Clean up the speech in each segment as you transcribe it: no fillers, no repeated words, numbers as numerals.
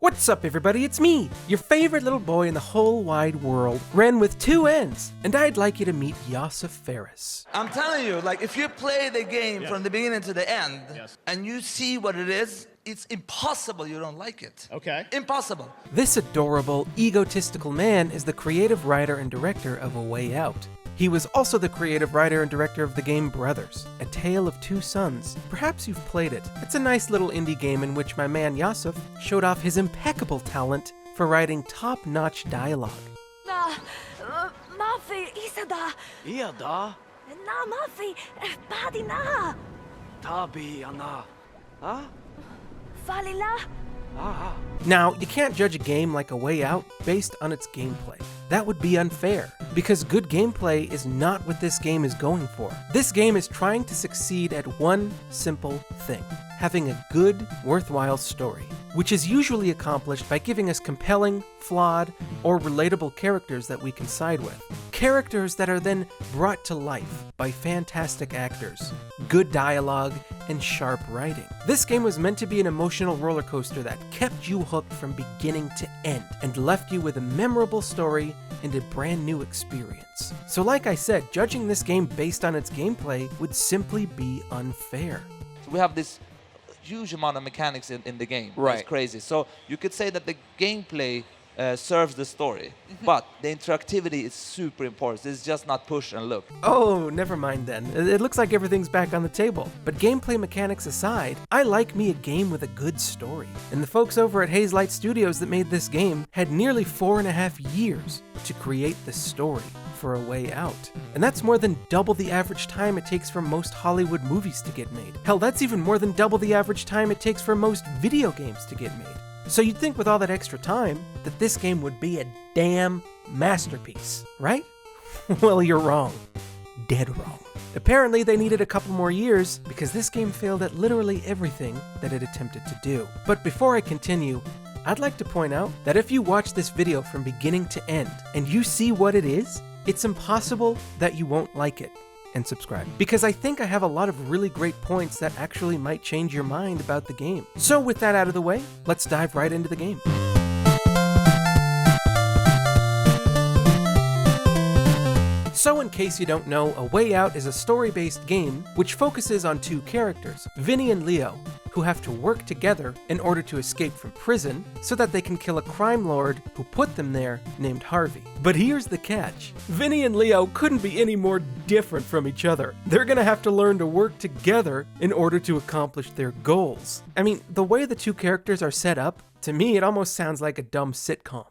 What's up, everybody? It's me, your favorite little boy in the whole wide world, Ren with 2 N's, and I'd like you to meet Yosef Ferris. I'm telling you, like, if you play the game from the beginning to the end, and you see what it is, it's impossible you don't like it. Okay. Impossible. This adorable, egotistical man is the creative writer and director of A Way Out. He was also the creative writer and director of the game Brothers, A Tale of Two Sons. Perhaps you've played it. It's a nice little indie game in which my man Yosef showed off his impeccable talent for writing top-notch dialogue. Mafi, Isada. Iada, Na Mafi, Padina. Tabi Ana. Huh? Falila. Now, you can't judge a game like A Way Out based on its gameplay. That would be unfair, because good gameplay is not what this game is going for. This game is trying to succeed at one simple thing: having a good, worthwhile story, which is usually accomplished by giving us compelling, flawed, or relatable characters that we can side with. Characters that are then brought to life by fantastic actors, good dialogue, and sharp writing. This game was meant to be an emotional roller coaster that kept you hooked from beginning to end and left you with a memorable story and a brand new experience. So like I said, judging this game based on its gameplay would simply be unfair. We have this huge amount of mechanics in the game. Right. It's crazy. So you could say that the gameplay serves the story, but the interactivity is super important. It's just not push and look. Oh, never mind then. It looks like everything's back on the table. But gameplay mechanics aside, I like me a game with a good story. And the folks over at Hazelight Studios that made this game had nearly 4.5 years to create the story for A Way Out. And that's more than double the average time it takes for most Hollywood movies to get made. Hell, that's even more than double the average time it takes for most video games to get made. So you'd think with all that extra time that this game would be a damn masterpiece, right? Well, you're wrong. Dead wrong. Apparently they needed a couple more years because this game failed at literally everything that it attempted to do. But before I continue, I'd like to point out that if you watch this video from beginning to end and you see what it is, it's impossible that you won't like it. And subscribe, because I think I have a lot of really great points that actually might change your mind about the game. So with that out of the way, let's dive right into the game. So in case you don't know, A Way Out is a story-based game which focuses on 2 characters, Vinny and Leo, who have to work together in order to escape from prison so that they can kill a crime lord who put them there named Harvey. But here's the catch. Vinny and Leo couldn't be any more different from each other. They're gonna have to learn to work together in order to accomplish their goals. I mean, the way the 2 characters are set up, to me it almost sounds like a dumb sitcom.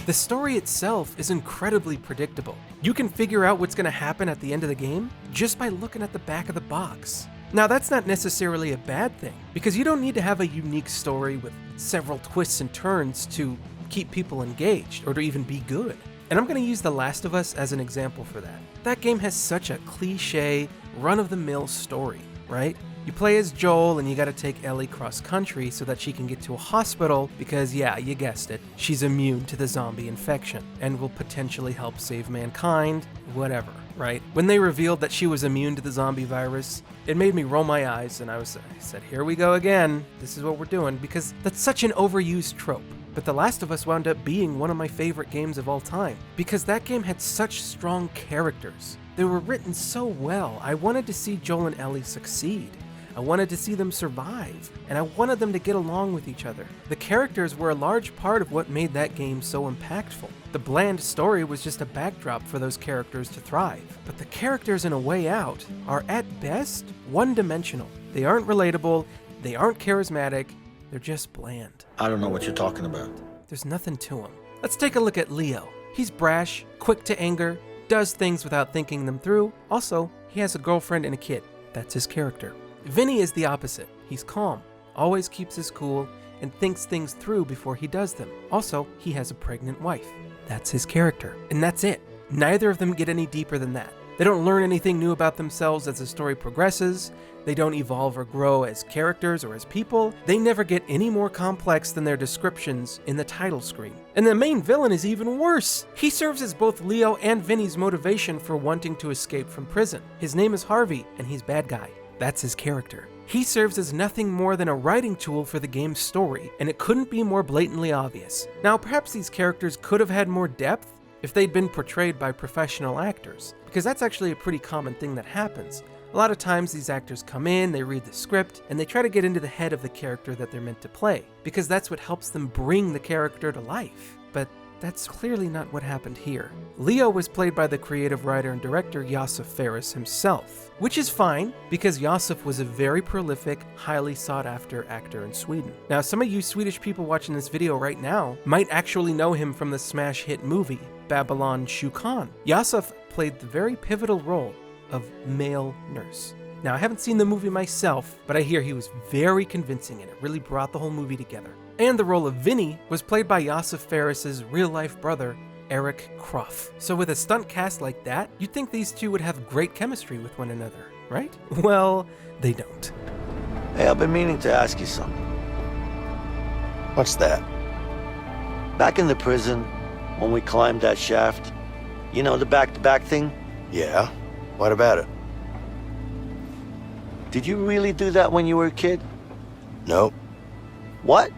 The story itself is incredibly predictable. You can figure out what's going to happen at the end of the game just by looking at the back of the box. Now that's not necessarily a bad thing, because you don't need to have a unique story with several twists and turns to keep people engaged or to even be good. And I'm going to use The Last of Us as an example for that. That game has such a cliche, run-of-the-mill story, right? You play as Joel and you gotta take Ellie cross-country so that she can get to a hospital because, yeah, you guessed it, she's immune to the zombie infection and will potentially help save mankind, whatever, right? When they revealed that she was immune to the zombie virus, it made me roll my eyes and I said, here we go again, this is what we're doing, because that's such an overused trope. But The Last of Us wound up being one of my favorite games of all time because that game had such strong characters. They were written so well. I wanted to see Joel and Ellie succeed. I wanted to see them survive, and I wanted them to get along with each other. The characters were a large part of what made that game so impactful. The bland story was just a backdrop for those characters to thrive. But the characters in A Way Out are, at best, one-dimensional. They aren't relatable, they aren't charismatic, they're just bland. I don't know what you're talking about. There's nothing to them. Let's take a look at Leo. He's brash, quick to anger, does things without thinking them through. Also, he has a girlfriend and a kid. That's his character. Vinny is the opposite. He's calm, always keeps his cool, and thinks things through before he does them. Also, he has a pregnant wife. That's his character. And that's it. Neither of them get any deeper than that. They don't learn anything new about themselves as the story progresses. They don't evolve or grow as characters or as people. They never get any more complex than their descriptions in the title screen. And the main villain is even worse. He serves as both Leo and Vinny's motivation for wanting to escape from prison. His name is Harvey, and he's bad guy. That's his character. He serves as nothing more than a writing tool for the game's story, and it couldn't be more blatantly obvious. Now, perhaps these characters could have had more depth if they'd been portrayed by professional actors, because that's actually a pretty common thing that happens. A lot of times these actors come in, they read the script, and they try to get into the head of the character that they're meant to play, because that's what helps them bring the character to life. But that's clearly not what happened here. Leo was played by the creative writer and director Josef Fares himself, which is fine, because Josef was a very prolific, highly sought-after actor in Sweden. Now, some of you Swedish people watching this video right now might actually know him from the smash hit movie, Babylon Shukan. Josef played the very pivotal role of male nurse. Now, I haven't seen the movie myself, but I hear he was very convincing and it really brought the whole movie together. And the role of Vinny was played by Josef Fares' real-life brother, Eric Croft. So with a stunt cast like that, you'd think these two would have great chemistry with one another, right? Well, they don't. Hey, I've been meaning to ask you something. What's that? Back in the prison, when we climbed that shaft, you know, the back-to-back thing? Yeah? What about it? Did you really do that when you were a kid? Nope. What?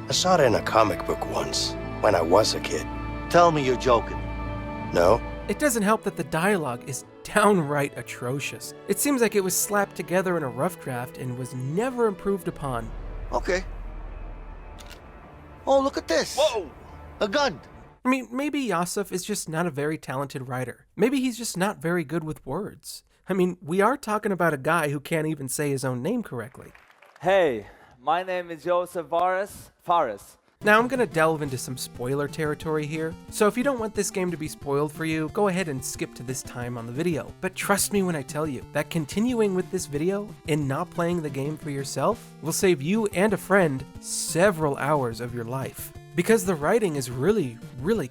I saw it in a comic book once, when I was a kid. Tell me you're joking. No? It doesn't help that the dialogue is downright atrocious. It seems like it was slapped together in a rough draft and was never improved upon. Okay. Oh, look at this. Whoa! A gun. I mean, maybe Josef is just not a very talented writer. Maybe he's just not very good with words. I mean, we are talking about a guy who can't even say his own name correctly. Hey, my name is Josef Fares. Now, I'm gonna delve into some spoiler territory here, so if you don't want this game to be spoiled for you, go ahead and skip to this time on the video. But trust me when I tell you that continuing with this video and not playing the game for yourself will save you and a friend several hours of your life, because the writing is really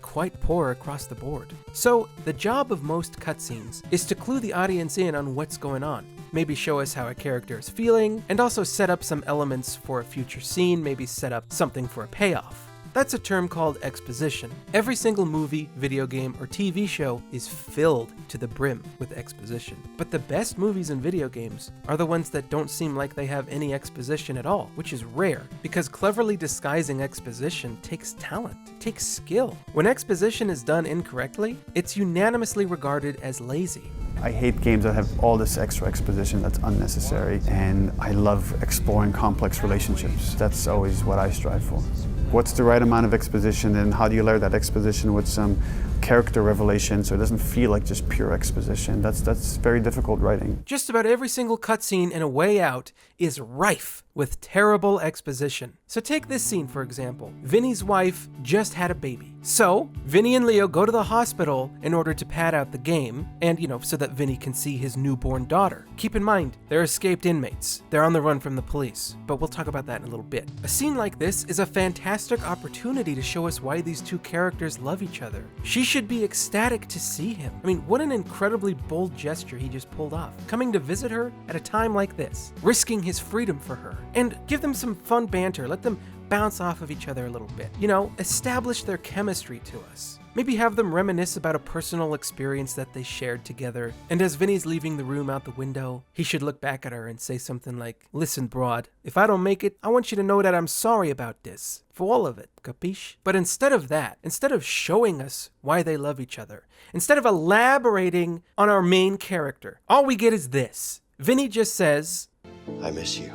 quite poor across the board. So, the job of most cutscenes is to clue the audience in on what's going on. Maybe show us how a character is feeling, and also set up some elements for a future scene, maybe set up something for a payoff. That's a term called exposition. Every single movie, video game, or TV show is filled to the brim with exposition. But the best movies and video games are the ones that don't seem like they have any exposition at all, which is rare, because cleverly disguising exposition takes talent, it takes skill. When exposition is done incorrectly, it's unanimously regarded as lazy. I hate games that have all this extra exposition that's unnecessary, and I love exploring complex relationships. That's always what I strive for. What's the right amount of exposition, and how do you layer that exposition with some character revelation so it doesn't feel like just pure exposition? That's very difficult writing. Just about every single cutscene in A Way Out is rife with terrible exposition. So take this scene for example. Vinny's wife just had a baby. So, Vinny and Leo go to the hospital in order to pad out the game, and so that Vinny can see his newborn daughter. Keep in mind, they're escaped inmates. They're on the run from the police, but we'll talk about that in a little bit. A scene like this is a fantastic opportunity to show us why these two characters love each other. She should be ecstatic to see him. I mean, what an incredibly bold gesture he just pulled off, coming to visit her at a time like this, risking his freedom for her. And give them some fun banter, let them bounce off of each other a little bit. Establish their chemistry to us. Maybe have them reminisce about a personal experience that they shared together. And as Vinny's leaving the room out the window, he should look back at her and say something like, "Listen, broad, if I don't make it, I want you to know that I'm sorry about this. For all of it, capiche?" But instead of that, instead of showing us why they love each other, instead of elaborating on our main character, all we get is this. Vinny just says, I miss you.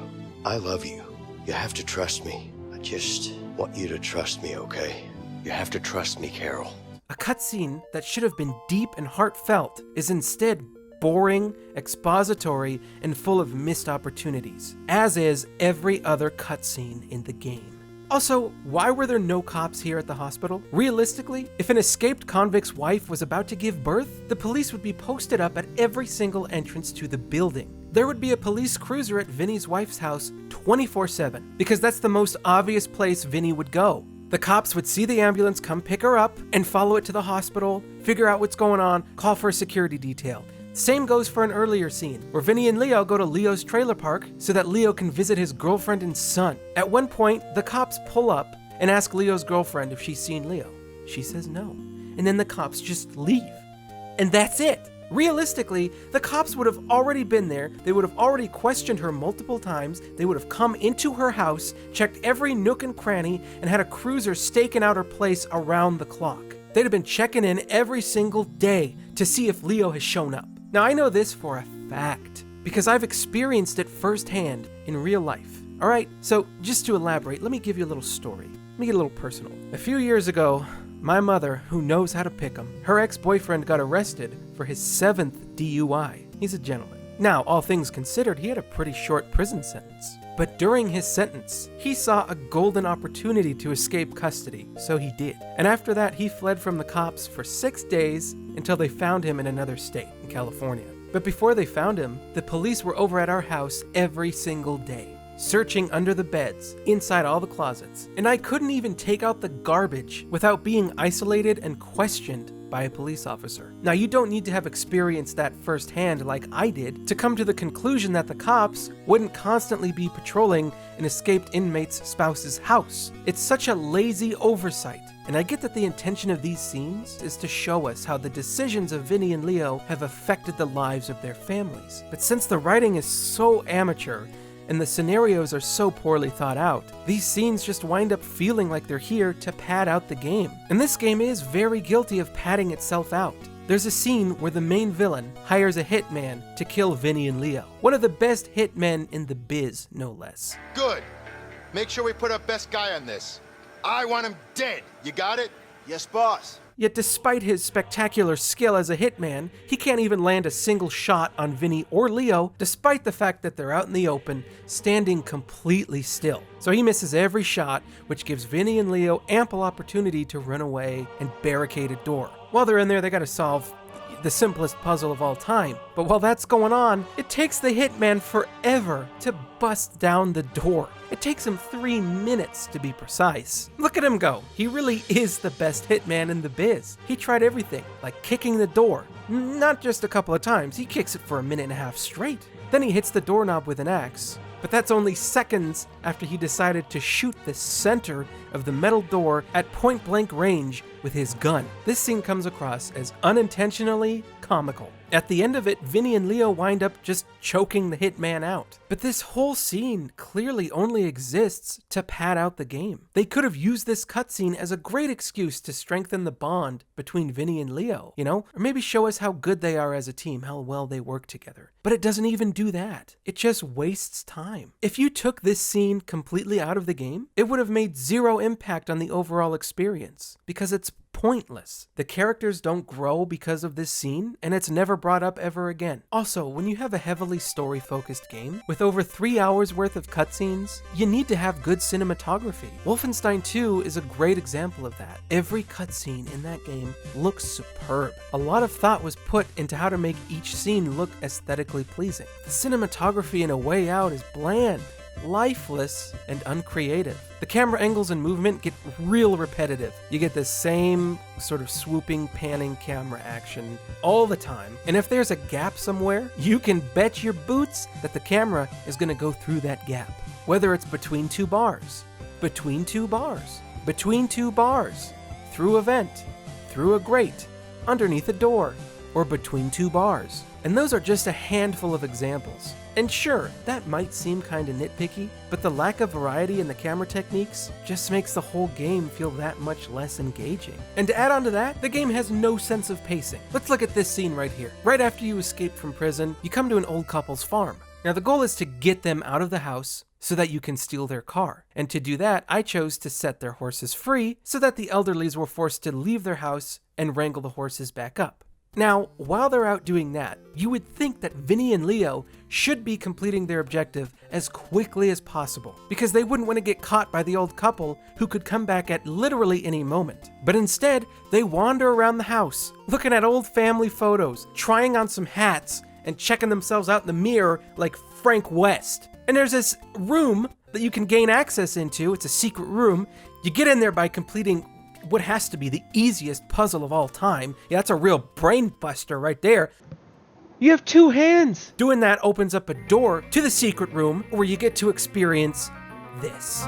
I love you. You have to trust me. I just want you to trust me, okay? You have to trust me, Carol. A cutscene that should have been deep and heartfelt is instead boring, expository, and full of missed opportunities, as is every other cutscene in the game. Also, why were there no cops here at the hospital? Realistically, if an escaped convict's wife was about to give birth, the police would be posted up at every single entrance to the building. There would be a police cruiser at Vinny's wife's house 24/7, because that's the most obvious place Vinny would go. The cops would see the ambulance come pick her up and follow it to the hospital, figure out what's going on, call for a security detail. Same goes for an earlier scene, where Vinny and Leo go to Leo's trailer park so that Leo can visit his girlfriend and son. At one point, the cops pull up and ask Leo's girlfriend if she's seen Leo. She says no. And then the cops just leave. And that's it. Realistically, the cops would have already been there, they would have already questioned her multiple times, they would have come into her house, checked every nook and cranny, and had a cruiser staking out her place around the clock. They'd have been checking in every single day to see if Leo has shown up. Now I know this for a fact, because I've experienced it firsthand in real life. Alright, so just to elaborate, let me give you a little story. Let me get a little personal. A few years ago, my mother, who knows how to pick 'em, her ex-boyfriend got arrested for his 7th DUI. He's a gentleman. Now, all things considered, he had a pretty short prison sentence. But during his sentence, he saw a golden opportunity to escape custody, so he did. And after that, he fled from the cops for 6 days until they found him in another state, in California. But before they found him, the police were over at our house every single day, searching under the beds, inside all the closets. And I couldn't even take out the garbage without being isolated and questioned by a police officer. Now, you don't need to have experienced that firsthand like I did to come to the conclusion that the cops wouldn't constantly be patrolling an escaped inmate's spouse's house. It's such a lazy oversight. And I get that the intention of these scenes is to show us how the decisions of Vinny and Leo have affected the lives of their families. But since the writing is so amateur, and the scenarios are so poorly thought out, these scenes just wind up feeling like they're here to pad out the game. And this game is very guilty of padding itself out. There's a scene where the main villain hires a hitman to kill Vinny and Leo. One of the best hitmen in the biz, no less. Good. Make sure we put our best guy on this. I want him dead. You got it? Yes, boss. Yet despite his spectacular skill as a hitman, he can't even land a single shot on Vinny or Leo, despite the fact that they're out in the open, standing completely still. So he misses every shot, which gives Vinny and Leo ample opportunity to run away and barricade a door. While they're in there, they gotta solve the simplest puzzle of all time. But while that's going on, it takes the hitman forever to bust down the door. It takes him 3 minutes to be precise. Look at him go. He really is the best hitman in the biz. He tried everything, like kicking the door. Not just a couple of times, he kicks it for 1.5 minutes straight. Then he hits the doorknob with an axe. But that's only seconds after he decided to shoot the center of the metal door at point-blank range with his gun. This scene comes across as unintentionally comical. At the end of it, Vinny and Leo wind up just choking the hitman out. But this whole scene clearly only exists to pad out the game. They could have used this cutscene as a great excuse to strengthen the bond between Vinny and Leo, you know? Or maybe show us how good they are as a team, how well they work together. But it doesn't even do that. It just wastes time. If you took this scene completely out of the game, it would have made zero impact on the overall experience, because it's pointless. The characters don't grow because of this scene, and it's never brought up ever again. Also, when you have a heavily story-focused game with over 3 hours worth of cutscenes, you need to have good cinematography. Wolfenstein 2 is a great example of that. Every cutscene in that game looks superb. A lot of thought was put into how to make each scene look aesthetically pleasing. The cinematography in A Way Out is bland, lifeless, and uncreative. The camera angles and movement get real repetitive. You get the same sort of swooping, panning camera action all the time. And if there's a gap somewhere, you can bet your boots that the camera is going to go through that gap. Whether it's between 2 bars, between 2 bars, between 2 bars, through a vent, through a grate, underneath a door, or between 2 bars. And those are just a handful of examples. And sure, that might seem kinda nitpicky, but the lack of variety in the camera techniques just makes the whole game feel that much less engaging. And to add on to that, the game has no sense of pacing. Let's look at this scene right here. Right after you escape from prison, you come to an old couple's farm. Now the goal is to get them out of the house so that you can steal their car. And to do that, I chose to set their horses free so that the elderlies were forced to leave their house and wrangle the horses back up. Now, while they're out doing that, you would think that Vinny and Leo should be completing their objective as quickly as possible, because they wouldn't want to get caught by the old couple who could come back at literally any moment. But instead, they wander around the house, looking at old family photos, trying on some hats, and checking themselves out in the mirror like Frank West. And there's this room that you can gain access into. It's a secret room. You get in there by completing what has to be the easiest puzzle of all time. Yeah, that's a real brain buster right there. You have 2 hands! Doing that opens up a door to the secret room where you get to experience this.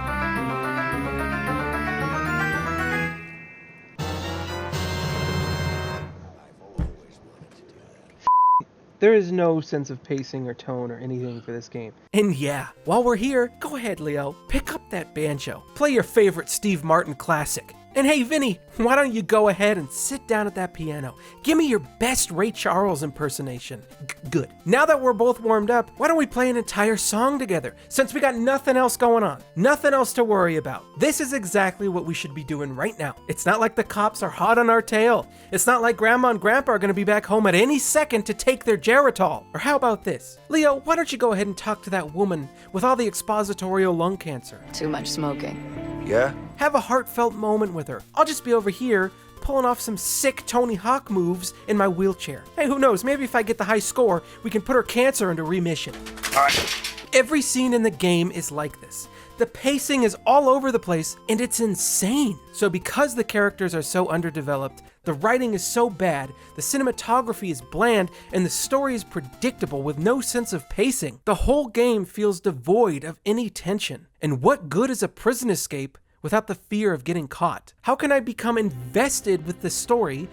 There is no sense of pacing or tone or anything for this game. And yeah, while we're here, go ahead, Leo, pick up that banjo. Play your favorite Steve Martin classic. And hey, Vinny, why don't you go ahead and sit down at that piano? Give me your best Ray Charles impersonation. Good. Now that we're both warmed up, why don't we play an entire song together? Since we got nothing else going on, nothing else to worry about. This is exactly what we should be doing right now. It's not like the cops are hot on our tail. It's not like Grandma and Grandpa are going to be back home at any second to take their Geritol. Or how about this? Leo, why don't you go ahead and talk to that woman with all the expositorial lung cancer? Too much smoking. Yeah? Have a heartfelt moment with her. I'll just be over here pulling off some sick Tony Hawk moves in my wheelchair. Hey, who knows? Maybe if I get the high score, we can put her cancer into remission. All right. Every scene in the game is like this. The pacing is all over the place, and it's insane. So because the characters are so underdeveloped, the writing is so bad, the cinematography is bland, and the story is predictable with no sense of pacing, the whole game feels devoid of any tension. And what good is a prison escape without the fear of getting caught? How can I become invested with the story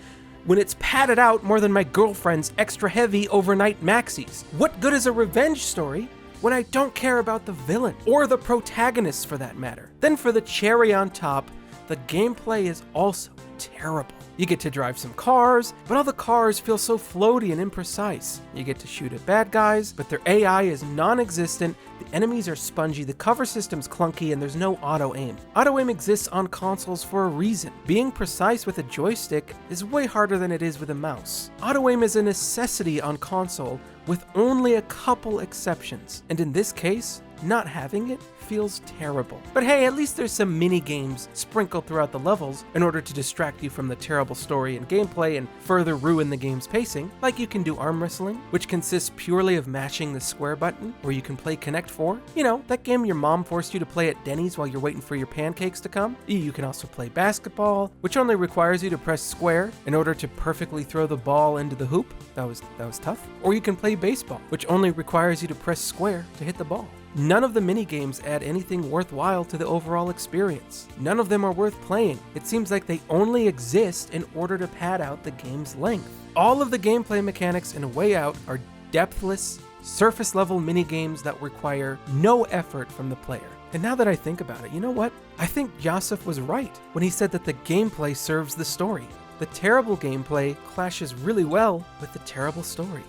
when it's padded out more than my girlfriend's extra heavy overnight maxis? What good is a revenge story when I don't care about the villain, or the protagonists for that matter? Then for the cherry on top, the gameplay is also terrible. You get to drive some cars, but all the cars feel so floaty and imprecise. You get to shoot at bad guys, but their AI is non-existent, the enemies are spongy, the cover system's clunky, and there's no auto-aim. Auto-aim exists on consoles for a reason. Being precise with a joystick is way harder than it is with a mouse. Auto-aim is a necessity on console, with only a couple exceptions, and in this case, not having it feels terrible. But hey, at least there's some mini games sprinkled throughout the levels in order to distract you from the terrible story and gameplay and further ruin the game's pacing. Like you can do arm wrestling, which consists purely of mashing the square button, or you can play Connect 4. You know, that game your mom forced you to play at Denny's while you're waiting for your pancakes to come. You can also play basketball, which only requires you to press square in order to perfectly throw the ball into the hoop. That was tough. Or you can play baseball, which only requires you to press square to hit the ball. None of the minigames add anything worthwhile to the overall experience. None of them are worth playing. It seems like they only exist in order to pad out the game's length. All of the gameplay mechanics in A Way Out are depthless, surface-level minigames that require no effort from the player. And now that I think about it, you know what? I think Yosef was right when he said that the gameplay serves the story. The terrible gameplay clashes really well with the terrible story.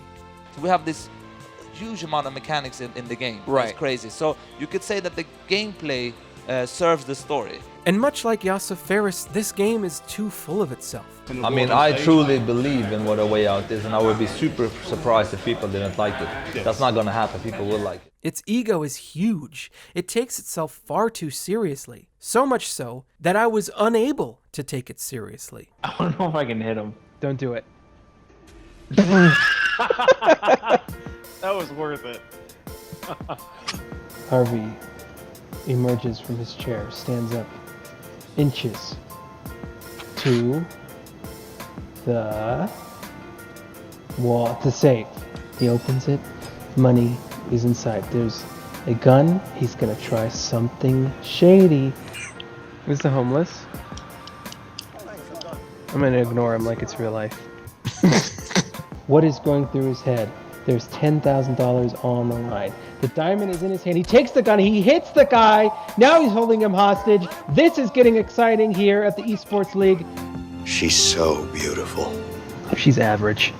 So we have this huge amount of mechanics in the game. Right. It's crazy. So you could say that the gameplay serves the story. And much like Yosef Fares, this game is too full of itself. I mean, I truly believe in what A Way Out is, and I would be super surprised if people didn't like it. That's not gonna happen. People will like it. Its ego is huge. It takes itself far too seriously. So much so that I was unable to take it seriously. I don't know if I can hit him. Don't do it. That was worth it. Harvey emerges from his chair, stands up, inches to the wall, the safe. He opens it, money is inside. There's a gun, he's gonna try something shady. This is the homeless. I'm gonna ignore him like it's real life. What is going through his head? There's $10,000 on the line. The diamond is in his hand. He takes the gun. He hits the guy. Now he's holding him hostage. This is getting exciting here at the Esports League. She's so beautiful. She's average.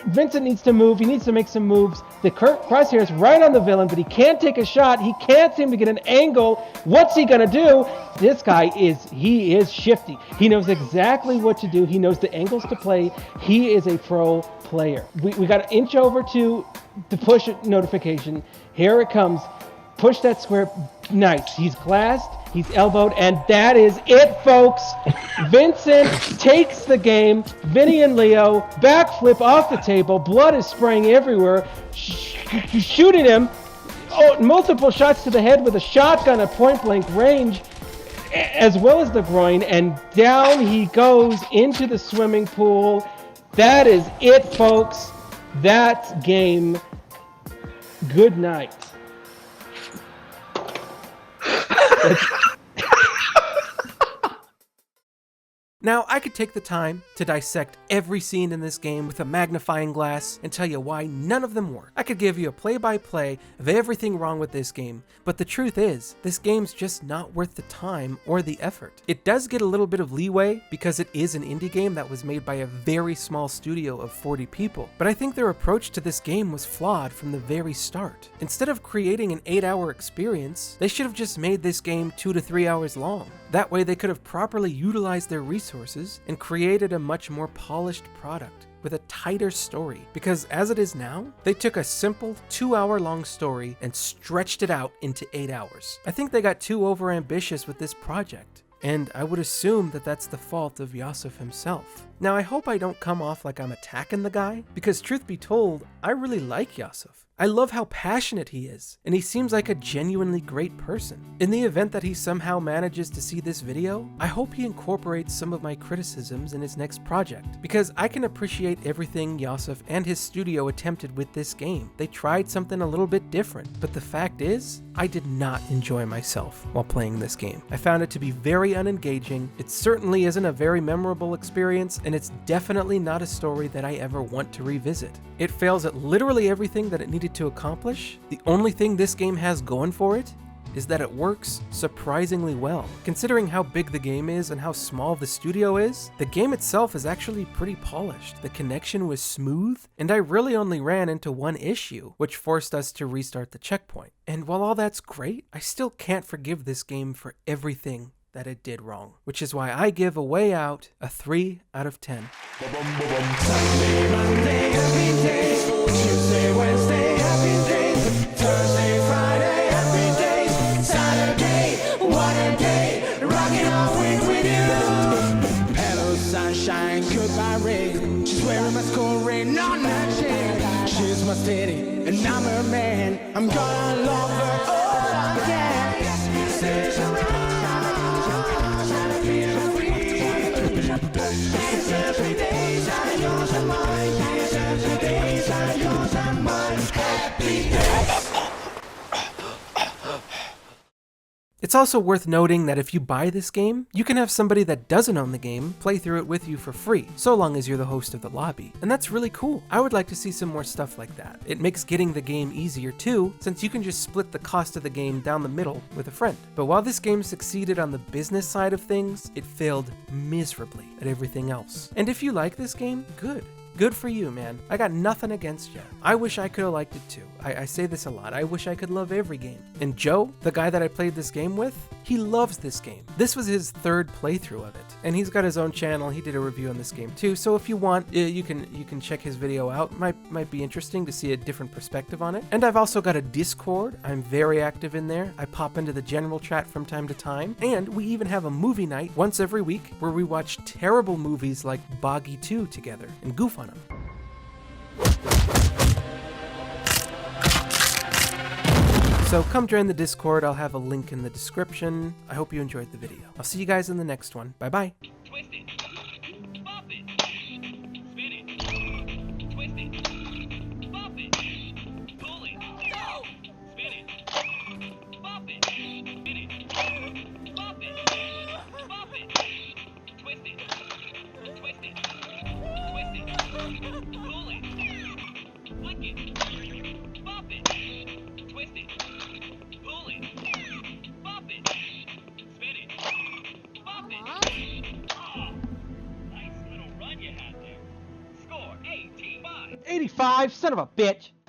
Vincent needs to move. He needs to make some moves. The crosshair is right on the villain, but he can't take a shot. He can't seem to get an angle. What's he gonna do? This guy is shifty. He knows exactly what to do. He knows the angles to play. He is a pro player. We got to inch over to the push notification. Here it comes. Push that square. Nice. He's glassed. He's elbowed, and that is it, folks. Vincent takes the game. Vinny and Leo backflip off the table. Blood is spraying everywhere. Shooting him. Oh, multiple shots to the head with a shotgun at point-blank range. as well as the groin, and down he goes into the swimming pool. That is it, folks. That's game. Good night. Now, I could take the time to dissect every scene in this game with a magnifying glass and tell you why none of them work. I could give you a play-by-play of everything wrong with this game, but the truth is, this game's just not worth the time or the effort. It does get a little bit of leeway because it is an indie game that was made by a very small studio of 40 people, but I think their approach to this game was flawed from the very start. Instead of creating an 8-hour experience, they should have just made this game 2 to 3 hours long. That way they could have properly utilized their resources and created a much more polished product with a tighter story. Because as it is now, they took a simple 2-hour-long story and stretched it out into 8 hours. I think they got too overambitious with this project, and I would assume that that's the fault of Yosef himself. Now, I hope I don't come off like I'm attacking the guy, because truth be told, I really like Yosef. I love how passionate he is, and he seems like a genuinely great person. In the event that he somehow manages to see this video, I hope he incorporates some of my criticisms in his next project, because I can appreciate everything Yosef and his studio attempted with this game. They tried something a little bit different, but the fact is, I did not enjoy myself while playing this game. I found it to be very unengaging. It certainly isn't a very memorable experience, and it's definitely not a story that I ever want to revisit. It fails at literally everything that it needed to accomplish. The only thing this game has going for it is that it works surprisingly well. Considering how big the game is and how small the studio is, the game itself is actually pretty polished. The connection was smooth, and I really only ran into one issue, which forced us to restart the checkpoint. And while all that's great, I still can't forgive this game for everything that it did wrong, which is why I give A Way Out a 3 out of 10. Sunday, Monday, happy days. Tuesday, Wednesday, happy days. Thursday, Friday, happy days. Saturday, what a day. Rocking all week with you. Hello, sunshine, goodbye, rain. She's wearing my school ring on that chain. She's my steady, and I'm her man. I'm gonna love her all again. Stays around. Every day's are yours and mine. Every day's are yours and mine. Happy days. It's also worth noting that if you buy this game, you can have somebody that doesn't own the game play through it with you for free, so long as you're the host of the lobby. And that's really cool. I would like to see some more stuff like that. It makes getting the game easier too, since you can just split the cost of the game down the middle with a friend. But while this game succeeded on the business side of things, it failed miserably at everything else. And if you like this game, good. Good for you, man. I got nothing against you. I wish I could have liked it too. I say this a lot. I wish I could love every game. And Joe, the guy that I played this game with, he loves this game. This was his 3rd playthrough of it. And he's got his own channel. He did a review on this game too. So if you want, you can check his video out. Might be interesting to see a different perspective on it. And I've also got a Discord. I'm very active in there. I pop into the general chat from time to time. And we even have a movie night once every week where we watch terrible movies like Boggy 2 together and goof on them. So come join the Discord. I'll have a link in the description. I hope you enjoyed the video. I'll see you guys in the next one. Bye bye. Twist it. Bop it. Spin it. Twist it. Bop it. Pull it. Go. Spin it. Bop it. Spin it. Bop it. Bop it. Twist it. Twist it. Twist it. Pull it. Flick it. Bop it. Twist it. Pull it. Bop it. Spin it. Bop it. Oh, nice little run you had there. Score 85. 85, son of a bitch.